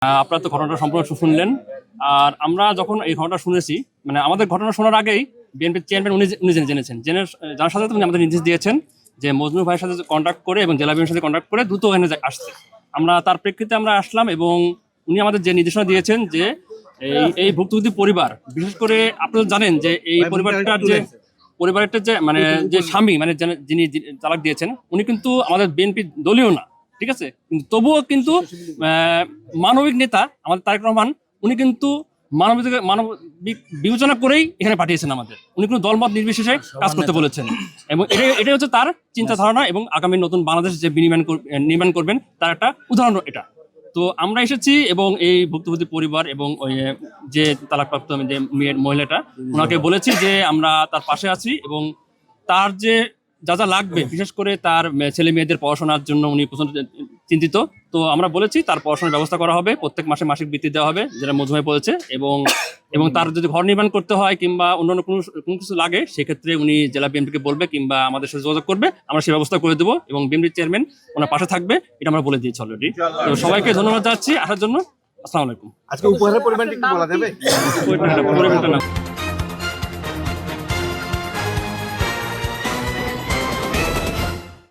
আপনারা তো ঘটনাটা সম্পূর্ণ শুনলেন। আর আমরা যখন এই ঘটনাটা শুনেছি, মানে আমাদের ঘটনা শোনার আগেই বিএনপির চেয়ারম্যান উনি জেনেছেন, জানার সাথে সাথে উনি আমাদের নির্দেশ দিয়েছেন যে মজনু ভাইয়ের সাথে কন্ট্যাক্ট করে এবং জেলা বিএনপির সাথে কন্ট্যাক্ট করে দ্রুত ওখানে আসছে। আমরা তার প্রেক্ষিতে আমরা আসলাম এবং উনি আমাদের যে নির্দেশনা দিয়েছেন যে এই ভুক্তভোগী পরিবার, বিশেষ করে আপনারা জানেন যে এই পরিবারটা যে মানে যে স্বামী, মানে যিনি তালাক দিয়েছেন, উনি কিন্তু আমাদের বিএনপি দলীয় না, ঠিক আছে, কিন্তু তবুও কিন্তু মানবিক নেতা আমাদের তারেক রহমান, উনি কিন্তু মানবিক বিবেচনা করেই এখানে পাঠিয়েছেন আমাদের। উনি কোনো দলমত নির্বিশেষে কাজ করতে বলেছেন এবং এটাই হচ্ছে তার চিন্তা ধারণা এবং আগামী নতুন বাংলাদেশ যে নির্মাণ করবেন তার একটা উদাহরণ এটা। তো আমরা এসেছি এবং এই ভুক্তভোগী পরিবার এবং ওই যে তালাকপ্রাপ্ত যে মহিলাটা, ওনাকে বলেছি যে আমরা তার পাশে আছি এবং তার যে যা যা লাগবে, বিশেষ করে তার ছেলে মেয়েদের পড়াশোনার জন্য উনি প্রচন্ড চিন্তিত। তো আমরা বলেছি তার পড়াশোনার ব্যবস্থা করা হবে, প্রত্যেক মাসে মাসিক বৃত্তি দেওয়া হবে, যেটা মধুময় বলেছে, এবং তার যদি ঘর নির্মাণ করতে হয় কিংবা অন্যান্য কোনো কিছু লাগে, সেক্ষেত্রে উনি জেলা বিএনপিকে বলবে কিংবা আমাদের সাথে যোগাযোগ করবে, আমরা সেই ব্যবস্থা করে দেবো এবং বিএনপির চেয়ারম্যান ওনার পাশে থাকবে, এটা আমরা বলে দিয়েছি অলরেডি। তো সবাইকে ধন্যবাদ জানাচ্ছি আসার জন্য। আসসালামু আলাইকুম। আজকে উপহারের পরিমাণটা একটু বলা যাবে? পরিমাণটা না